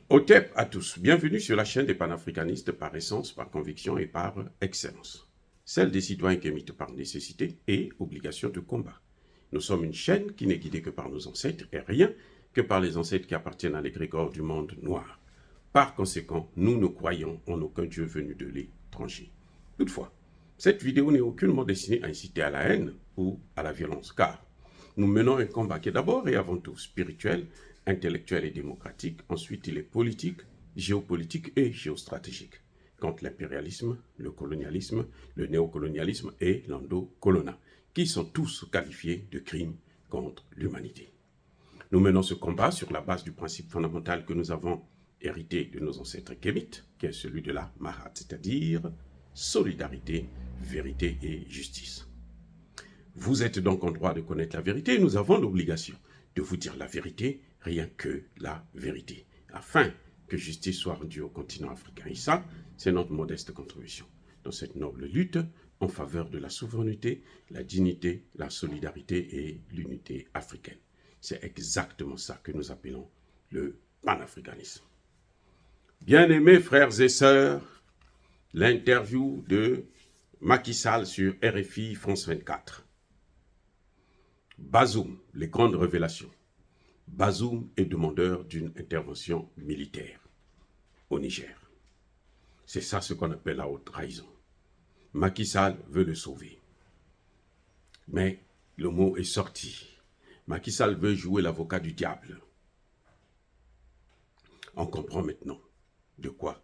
OTEP à tous, bienvenue sur la chaîne des panafricanistes par essence, par conviction et par excellence. Celle des citoyens qui émitent par nécessité et obligation de combat. Nous sommes une chaîne qui n'est guidée que par nos ancêtres et rien que par les ancêtres qui appartiennent à l'égrégore du monde noir. Par conséquent, nous ne croyons en aucun Dieu venu de l'étranger. Toutefois, cette vidéo n'est aucunement destinée à inciter à la haine ou à la violence, car nous menons un combat qui est d'abord et avant tout spirituel, intellectuel et démocratique. Ensuite, il est politique, géopolitique et géostratégique, contre l'impérialisme, le colonialisme, le néocolonialisme et l'endocolonat, qui sont tous qualifiés de crimes contre l'humanité. Nous menons ce combat sur la base du principe fondamental que nous avons hérité de nos ancêtres kémites, qui est celui de la Mahat, c'est-à-dire solidarité, vérité et justice. Vous êtes donc en droit de connaître la vérité et nous avons l'obligation de vous dire la vérité, rien que la vérité, afin que justice soit rendue au continent africain. Et ça, c'est notre modeste contribution dans cette noble lutte en faveur de la souveraineté, la dignité, la solidarité et l'unité africaine. C'est exactement ça que nous appelons le panafricanisme. Bien-aimés frères et sœurs, l'interview de Macky Sall sur RFI France 24. Bazoum, les grandes révélations. Bazoum est demandeur d'une intervention militaire au Niger. C'est ça ce qu'on appelle la haute trahison. Macky Sall veut le sauver. Mais le mot est sorti. Macky Sall veut jouer l'avocat du diable. On comprend maintenant de quoi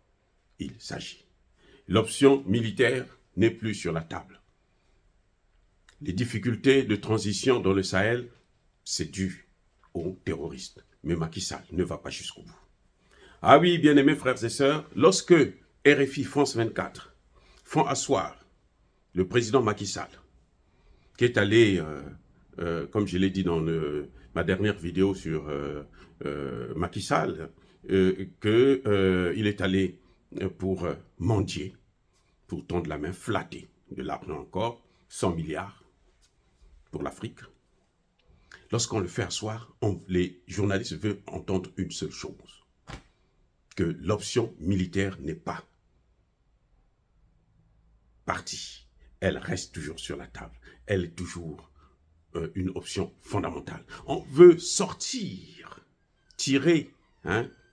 il s'agit. L'option militaire n'est plus sur la table. Les difficultés de transition dans le Sahel, c'est dû aux terroristes. Mais Macky Sall ne va pas jusqu'au bout. Ah oui, bien-aimés frères et sœurs, lorsque RFI France 24 font asseoir le président Macky Sall, qui est allé, comme je l'ai dit dans ma dernière vidéo sur Macky Sall, qu'il est allé pour mendier, pour tendre la main, flatter de l'argent encore, 100 milliards pour l'Afrique. Lorsqu'on le fait asseoir, les journalistes veulent entendre une seule chose, que l'option militaire n'est pas partie. Elle reste toujours sur la table. Elle est toujours une option fondamentale. On veut sortir, tirer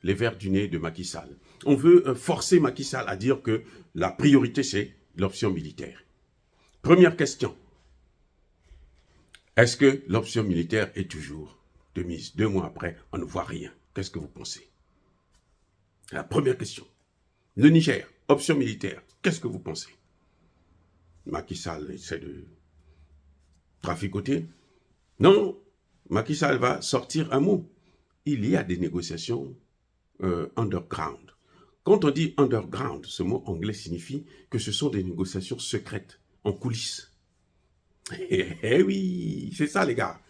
les vers du nez de Macky Sall. On veut forcer Macky Sall à dire que la priorité, c'est l'option militaire. Première question. Est-ce que l'option militaire est toujours de mise? 2 mois après, on ne voit rien. Qu'est-ce que vous pensez? La première question. Le Niger, option militaire, qu'est-ce que vous pensez? Macky Sall essaie de traficoter. Non, Macky Sall va sortir un mot. Il y a des négociations underground. Quand on dit underground, ce mot anglais signifie que ce sont des négociations secrètes, en coulisses. Eh oui, c'est ça les gars.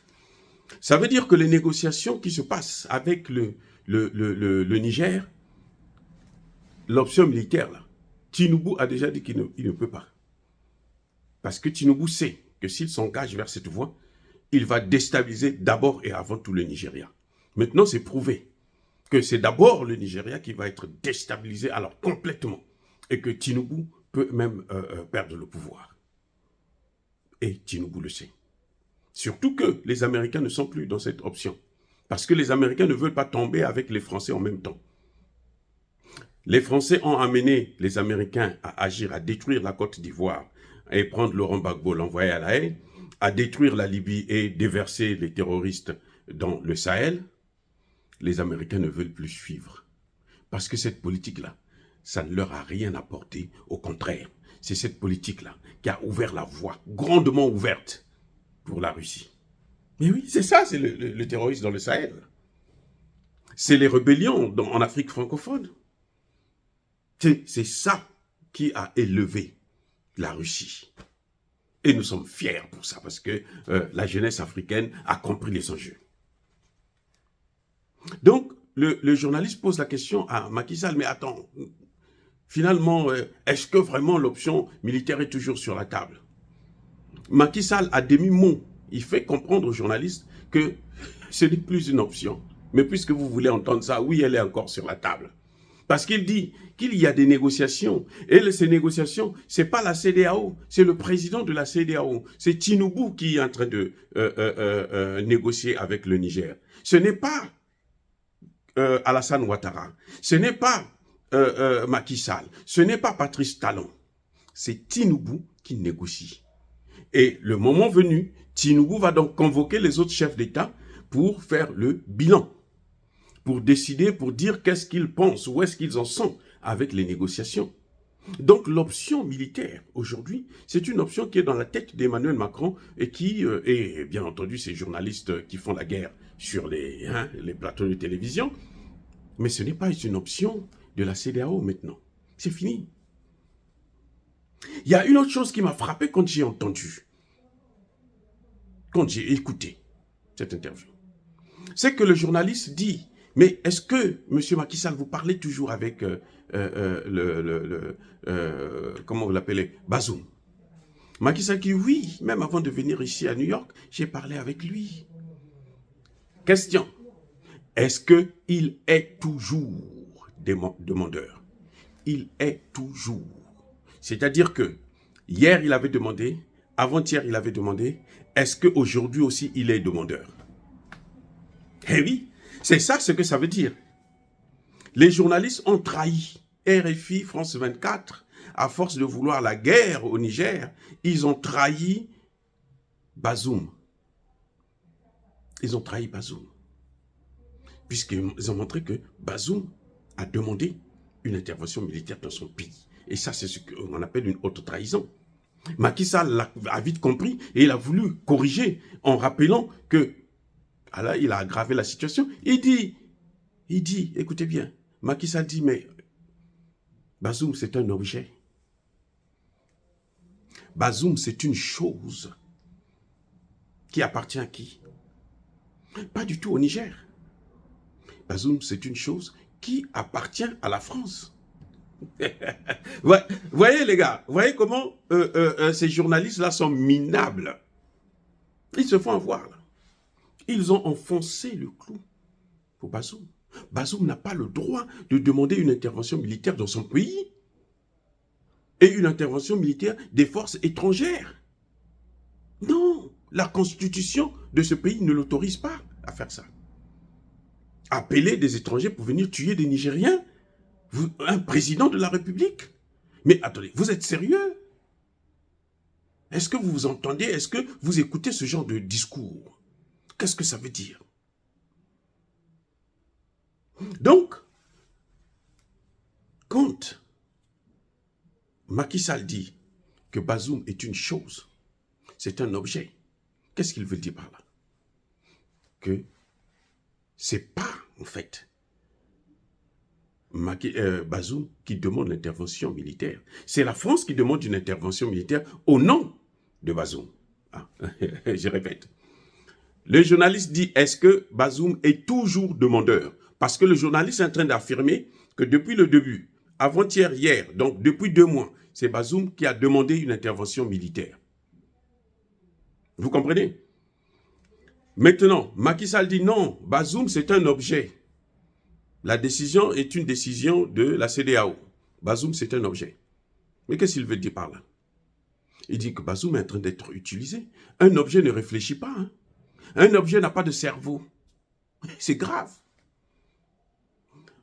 Ça veut dire que les négociations qui se passent avec le Niger, l'option militaire, là, Tinubu a déjà dit qu'il ne peut pas. Parce que Tinubu sait que s'il s'engage vers cette voie, il va déstabiliser d'abord et avant tout le Nigeria. Maintenant, c'est prouvé que c'est d'abord le Nigeria qui va être déstabilisé alors complètement et que Tinubu peut même perdre le pouvoir. Et Tinubu le sait. Surtout que les Américains ne sont plus dans cette option. Parce que les Américains ne veulent pas tomber avec les Français en même temps. Les Français ont amené les Américains à agir, à détruire la Côte d'Ivoire et prendre Laurent Gbagbo, l'envoyer à La Haye, à détruire la Libye et déverser les terroristes dans le Sahel. Les Américains ne veulent plus suivre. Parce que cette politique-là, ça ne leur a rien apporté. Au contraire, c'est cette politique-là qui a ouvert la voie, grandement ouverte, pour la Russie. Mais oui, c'est ça, c'est le terrorisme dans le Sahel. C'est les rébellions en Afrique francophone. C'est ça qui a élevé la Russie. Et nous sommes fiers pour ça, parce que la jeunesse africaine a compris les enjeux. Donc, le journaliste pose la question à Macky Sall, mais attends, finalement, est-ce que vraiment l'option militaire est toujours sur la table? Macky Sall, à demi-mot, il fait comprendre aux journalistes que ce n'est plus une option Mais puisque vous voulez entendre ça, oui, elle est encore sur la table. Parce qu'il dit qu'il y a des négociations. Et ces négociations, c'est pas la CEDEAO, c'est le président de la CEDEAO. C'est Tinubu qui est en train de négocier avec le Niger. Ce n'est pas Alassane Ouattara. Ce n'est pas Macky Sall. Ce n'est pas Patrice Talon. C'est Tinubu qui négocie. Et le moment venu, Tinubu va donc convoquer les autres chefs d'État pour faire le bilan, pour décider, pour dire qu'est-ce qu'ils pensent, où est-ce qu'ils en sont avec les négociations. Donc l'option militaire, aujourd'hui, c'est une option qui est dans la tête d'Emmanuel Macron et qui, et bien entendu, ces journalistes qui font la guerre sur les plateaux de télévision, mais ce n'est pas une option de la CEDEAO maintenant. C'est fini. Il y a une autre chose qui m'a frappé quand j'ai entendu, quand j'ai écouté cette interview. C'est que le journaliste dit, mais est-ce que, M. Macky Sall, vous parlez toujours avec comment vous l'appelez, Bazoum? Macky Sall dit, oui, même avant de venir ici à New York, j'ai parlé avec lui. Question, est-ce qu'il est toujours demandeur? Il est toujours. C'est-à-dire que hier, il avait demandé, avant-hier, il avait demandé, est-ce qu'aujourd'hui aussi, il est demandeur? Eh oui, c'est ça ce que ça veut dire. Les journalistes ont trahi RFI, France 24, à force de vouloir la guerre au Niger, ils ont trahi Bazoum. Ils ont trahi Bazoum. Puisqu'ils ont montré que Bazoum a demandé une intervention militaire dans son pays. Et ça, c'est ce qu'on appelle une haute trahison. Macky Sall a vite compris et il a voulu corriger en rappelant que, alors il a aggravé la situation. Il dit, écoutez bien, Macky Sall dit, mais Bazoum, c'est un objet. Bazoum, c'est une chose qui appartient à qui? Pas du tout au Niger. Bazoum, c'est une chose qui appartient à la France. Voyez les gars, voyez comment ces journalistes-là sont minables. Ils se font avoir. Là. Ils ont enfoncé le clou pour Bazoum. Bazoum n'a pas le droit de demander une intervention militaire dans son pays et une intervention militaire des forces étrangères. Non, la constitution de ce pays ne l'autorise pas à faire ça. Appeler des étrangers pour venir tuer des Nigériens, un président de la République. Mais attendez, vous êtes sérieux? Est-ce que vous vous entendez? Est-ce que vous écoutez ce genre de discours? Qu'est-ce que ça veut dire? Donc, quand Macky Sall dit que Bazoum est une chose, c'est un objet, qu'est-ce qu'il veut dire par là? Que c'est pas, en fait, Bazoum qui demande l'intervention militaire. C'est la France qui demande une intervention militaire au nom de Bazoum. Ah, je répète. Le journaliste dit, est-ce que Bazoum est toujours demandeur? Parce que le journaliste est en train d'affirmer que depuis le début, avant-hier, hier, donc depuis 2 mois, c'est Bazoum qui a demandé une intervention militaire. Vous comprenez? Maintenant, Macky Sall dit non, Bazoum c'est un objet. La décision est une décision de la CEDEAO. Bazoum c'est un objet. Mais qu'est-ce qu'il veut dire par là? Il dit que Bazoum est en train d'être utilisé. Un objet ne réfléchit pas. Hein? Un objet n'a pas de cerveau. C'est grave.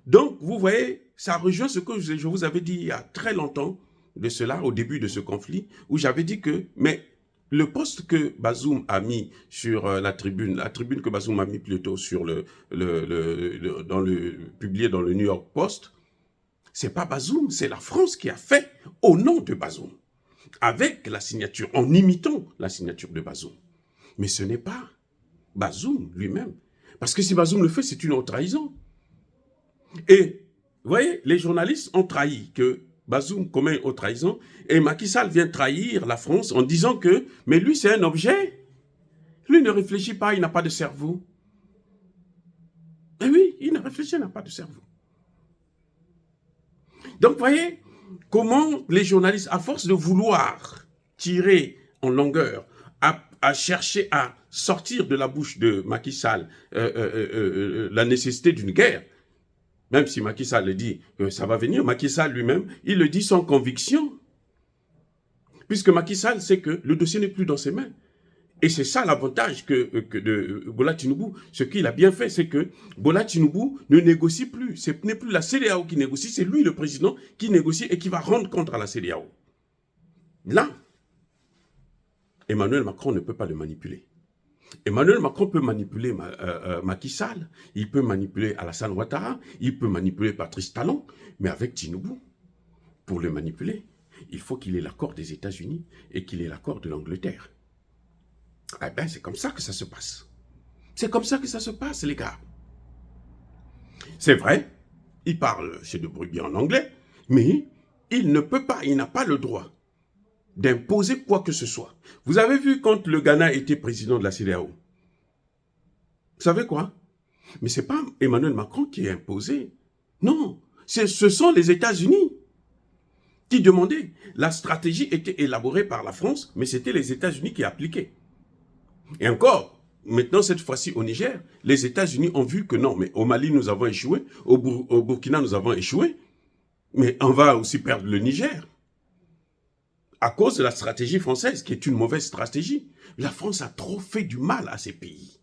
Donc, vous voyez, ça rejoint ce que je vous avais dit il y a très longtemps de cela, au début de ce conflit, où j'avais dit que, mais le poste que Bazoum a mis sur la tribune que Bazoum a mis plutôt sur publié dans le New York Post, c'est pas Bazoum, c'est la France qui a fait au nom de Bazoum, avec la signature, en imitant la signature de Bazoum. Mais ce n'est pas Bazoum lui-même. Parce que si Bazoum le fait, c'est une haute trahison. Et, vous voyez, les journalistes ont trahi que Bazoum commet une haute trahison et Macky Sall vient trahir la France en disant que, mais lui c'est un objet. Lui ne réfléchit pas, il n'a pas de cerveau. Et oui, il ne réfléchit, il n'a pas de cerveau. Donc, vous voyez, comment les journalistes, à force de vouloir tirer en longueur, a cherché à sortir de la bouche de Macky Sall la nécessité d'une guerre, même si Macky Sall le dit que ça va venir, Macky Sall lui-même, il le dit sans conviction. Puisque Macky Sall sait que le dossier n'est plus dans ses mains. Et c'est ça l'avantage de Bola Tinubu. Ce qu'il a bien fait, c'est que Bola Tinubu ne négocie plus. Ce n'est plus la CEDEAO qui négocie, c'est lui le président qui négocie et qui va rendre compte à la CEDEAO. Là, Emmanuel Macron ne peut pas le manipuler. Emmanuel Macron peut manipuler Macky Sall, il peut manipuler Alassane Ouattara, il peut manipuler Patrice Talon, mais avec Tinubu, pour le manipuler, il faut qu'il ait l'accord des États-Unis et qu'il ait l'accord de l'Angleterre. Eh bien, c'est comme ça que ça se passe. C'est comme ça que ça se passe, les gars. C'est vrai, il parle chez De Bruyne en anglais, mais il ne peut pas, il n'a pas le droit d'imposer quoi que ce soit. Vous avez vu quand le Ghana était président de la CEDEAO? Vous savez quoi? Mais ce n'est pas Emmanuel Macron qui a imposé. Non, ce sont les États-Unis qui demandaient. La stratégie était élaborée par la France, mais c'était les États-Unis qui appliquaient. Et encore, maintenant, cette fois-ci au Niger, les États-Unis ont vu que non, mais au Mali, nous avons échoué, au Burkina, nous avons échoué, mais on va aussi perdre le Niger. À cause de la stratégie française, qui est une mauvaise stratégie. La France a trop fait du mal à ces pays.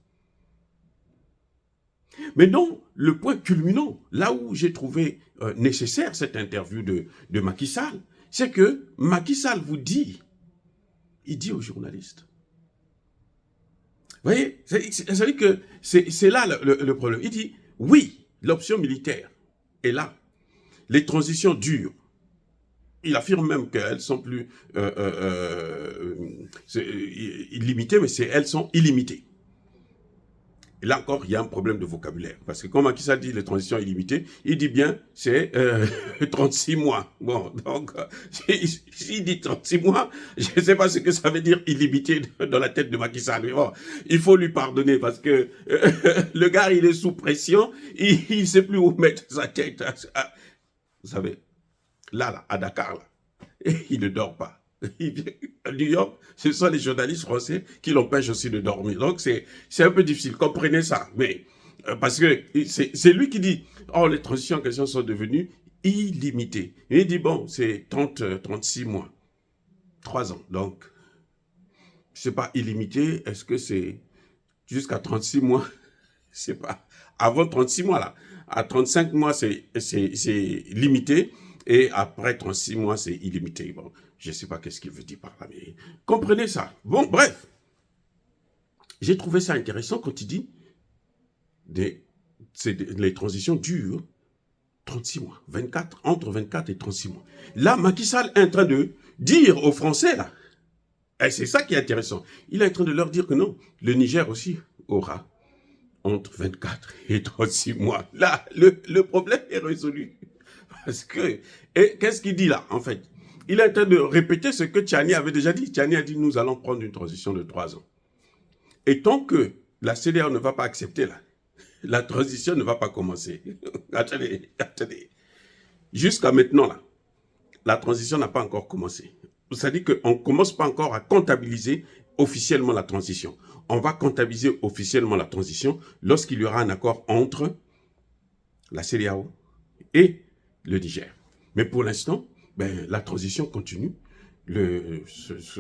Mais non, le point culminant, là où j'ai trouvé nécessaire cette interview de Macky Sall, c'est que Macky Sall vous dit, il dit aux journalistes, vous voyez, c'est-à-dire que c'est là le problème. Il dit, oui, l'option militaire est là. Les transitions durent. Il affirme même qu'elles sont plus illimitées, mais elles sont illimitées. Et là encore, il y a un problème de vocabulaire. Parce que quand Macky Sall dit les transitions illimitées, il dit bien c'est 36 mois. Bon, donc, s'il dit 36 mois, je ne sais pas ce que ça veut dire illimité dans la tête de Macky Sall. Mais bon, il faut lui pardonner parce que le gars, il est sous pression, il ne sait plus où mettre sa tête. Vous savez, là, à Dakar, là, il ne dort pas. À New York, ce sont les journalistes français qui l'empêchent aussi de dormir. Donc, c'est un peu difficile. Comprenez ça. Mais, parce que c'est lui qui dit, oh, les transitions en question sont devenues illimitées. Et il dit, bon, c'est 36 mois. 3 ans. Donc, c'est pas illimité. Est-ce que c'est jusqu'à 36 mois? C'est pas. Avant 36 mois, là. À 35 mois, c'est limité. Et après 36 mois, c'est illimité. Bon, je ne sais pas qu'est-ce qu'il veut dire par là, mais comprenez ça. Bon, bref. J'ai trouvé ça intéressant quand il dit les transitions durent 36 mois. Entre 24 et 36 mois. Là, Macky Sall est en train de dire aux Français, là, et c'est ça qui est intéressant, il est en train de leur dire que non, le Niger aussi aura entre 24 et 36 mois. Là, le problème est résolu. Parce que, et qu'est-ce qu'il dit là, en fait? Il est en train de répéter ce que Tchani avait déjà dit. Tchani a dit, nous allons prendre une transition de 3 ans. Et tant que la CEDEAO ne va pas accepter là, la transition ne va pas commencer. Attendez. Jusqu'à maintenant, là, la transition n'a pas encore commencé. Ça dit qu'on ne commence pas encore à comptabiliser officiellement la transition. On va comptabiliser officiellement la transition lorsqu'il y aura un accord entre la CEDEAO et le Niger. Mais pour l'instant, la transition continue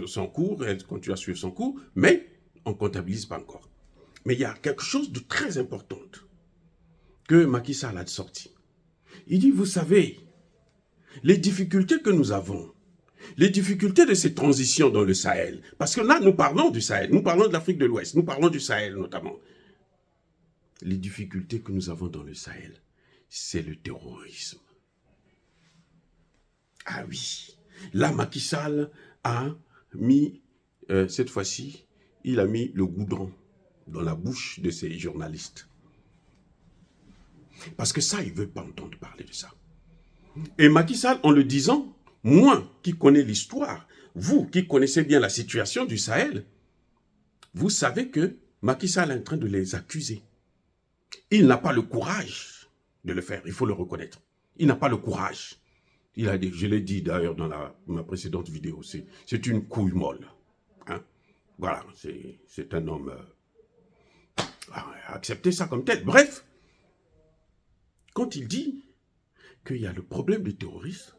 son cours, elle continue à suivre son cours, mais on ne comptabilise pas encore. Mais il y a quelque chose de très important que Macky Sall a sorti. Il dit, vous savez, les difficultés que nous avons, les difficultés de ces transitions dans le Sahel, parce que là, nous parlons du Sahel, nous parlons de l'Afrique de l'Ouest, nous parlons du Sahel notamment. Les difficultés que nous avons dans le Sahel, c'est le terrorisme. Ah oui, là, Macky Sall a mis, cette fois-ci, il a mis le goudron dans la bouche de ces journalistes. Parce que ça, il ne veut pas entendre parler de ça. Et Macky Sall, en le disant, moi qui connais l'histoire, vous qui connaissez bien la situation du Sahel, vous savez que Macky Sall est en train de les accuser. Il n'a pas le courage de le faire, il faut le reconnaître. Il n'a pas le courage. Il a dit, je l'ai dit d'ailleurs dans ma précédente vidéo, c'est une couille molle. Hein? Voilà, c'est un homme... accepter ça comme tel. Bref, quand il dit qu'il y a le problème du terrorisme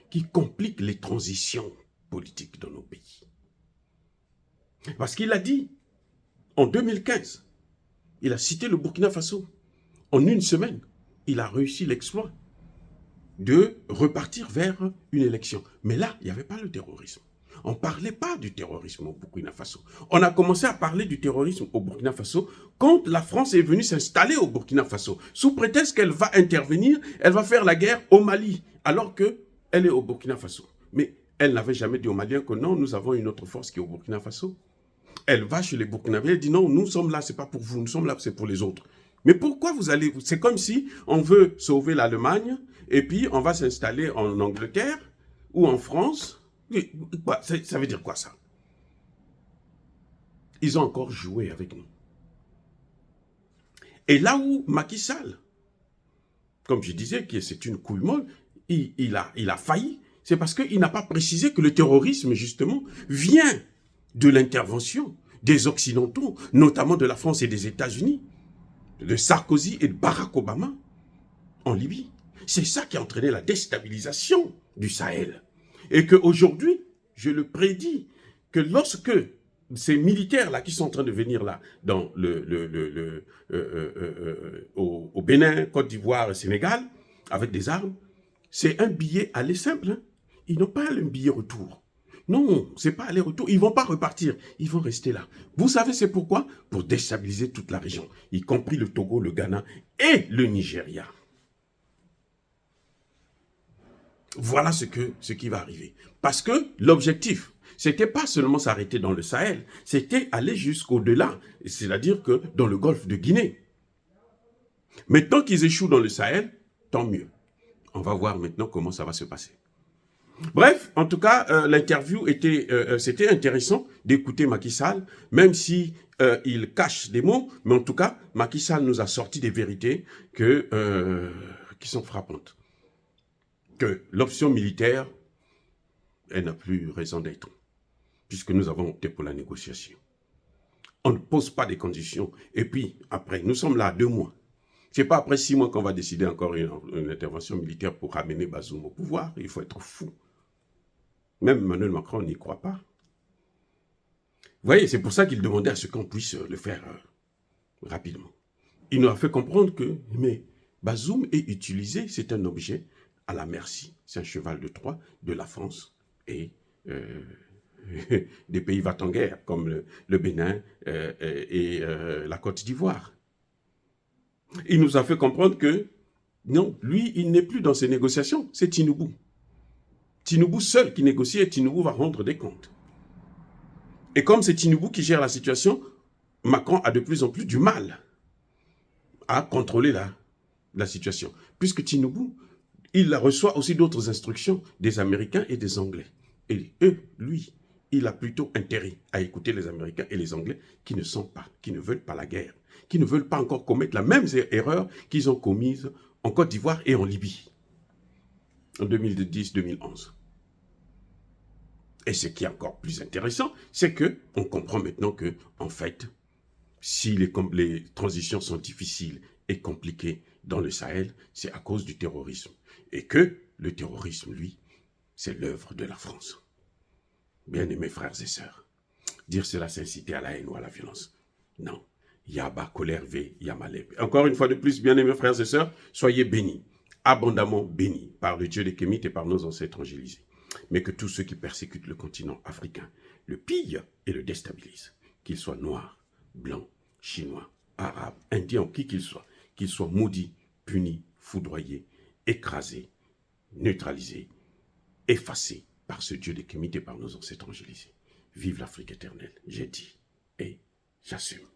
qui complique les transitions politiques dans nos pays. Parce qu'il a dit, en 2015, il a cité le Burkina Faso. En une semaine, il a réussi l'exploit de repartir vers une élection. Mais là, il n'y avait pas le terrorisme. On ne parlait pas du terrorisme au Burkina Faso. On a commencé à parler du terrorisme au Burkina Faso quand la France est venue s'installer au Burkina Faso. Sous prétexte qu'elle va intervenir, elle va faire la guerre au Mali, alors qu'elle est au Burkina Faso. Mais elle n'avait jamais dit aux Maliens que non, nous avons une autre force qui est au Burkina Faso. Elle va chez les Burkinabés, elle dit non, nous sommes là, ce n'est pas pour vous, nous sommes là, c'est pour les autres. Mais pourquoi vous allez... C'est comme si on veut sauver l'Allemagne et puis on va s'installer en Angleterre ou en France. Ça veut dire quoi ça? Ils ont encore joué avec nous. Et là où Macky Sall, comme je disais, que c'est une couille molle, il a failli, c'est parce qu'il n'a pas précisé que le terrorisme, justement, vient de l'intervention des Occidentaux, notamment de la France et des États-Unis, de Sarkozy et de Barack Obama en Libye. C'est ça qui a entraîné la déstabilisation du Sahel. Et qu'aujourd'hui, je le prédis, que lorsque ces militaires-là qui sont en train de venir là, dans au Bénin, Côte d'Ivoire, Sénégal, avec des armes, c'est un billet aller simple. Hein. Ils n'ont pas un billet retour. Non, c'est pas aller-retour. Ils ne vont pas repartir. Ils vont rester là. Vous savez c'est pourquoi? Pour déstabiliser toute la région, y compris le Togo, le Ghana et le Nigeria. Voilà ce qui va arriver. Parce que l'objectif, c'était pas seulement s'arrêter dans le Sahel, c'était aller jusqu'au-delà, c'est-à-dire que dans le golfe de Guinée. Mais tant qu'ils échouent dans le Sahel, tant mieux. On va voir maintenant comment ça va se passer. Bref, en tout cas, l'interview c'était intéressant d'écouter Macky Sall, même si il cache des mots, mais en tout cas, Macky Sall nous a sorti des vérités qui sont frappantes. Que l'option militaire, elle n'a plus raison d'être, puisque nous avons opté pour la négociation. On ne pose pas des conditions. Et puis, après, nous sommes là à 2 mois. Ce n'est pas après 6 mois qu'on va décider encore une intervention militaire pour ramener Bazoum au pouvoir. Il faut être fou. Même Emmanuel Macron n'y croit pas. Vous voyez, c'est pour ça qu'il demandait à ce qu'on puisse le faire rapidement. Il nous a fait comprendre que, mais Bazoum est utilisé, c'est un objet à la merci. C'est un cheval de Troie de la France et des pays va en guerre, comme le Bénin et la Côte d'Ivoire. Il nous a fait comprendre que, non, lui, il n'est plus dans ces négociations, c'est Tinubu. Tinubu seul qui négocie et Tinubu va rendre des comptes. Et comme c'est Tinubu qui gère la situation, Macron a de plus en plus du mal à contrôler la situation. Puisque Tinubu, il reçoit aussi d'autres instructions des Américains et des Anglais. Et eux, lui, il a plutôt intérêt à écouter les Américains et les Anglais qui ne veulent pas la guerre, qui ne veulent pas encore commettre la même erreur qu'ils ont commise en Côte d'Ivoire et en Libye, en 2010-2011. Et ce qui est encore plus intéressant, c'est qu'on comprend maintenant que, en fait, si les transitions sont difficiles et compliquées dans le Sahel, c'est à cause du terrorisme. Et que le terrorisme, lui, c'est l'œuvre de la France. Bien-aimés frères et sœurs, dire cela, c'est inciter à la haine ou à la violence. Non. Yaba, colère, V, Yamalé. Encore une fois de plus, bien-aimés frères et sœurs, soyez bénis, abondamment bénis par le Dieu des Kémites et par nos ancêtres angélisés. Mais que tous ceux qui persécutent le continent africain le pillent et le déstabilisent, qu'ils soient noirs, blancs, chinois, arabes, indiens, qui qu'ils soient maudits, punis, foudroyés, écrasés, neutralisés, effacés par ce Dieu des Kémites et par nos ancêtres angélisés. Vive l'Afrique éternelle, j'ai dit et j'assume.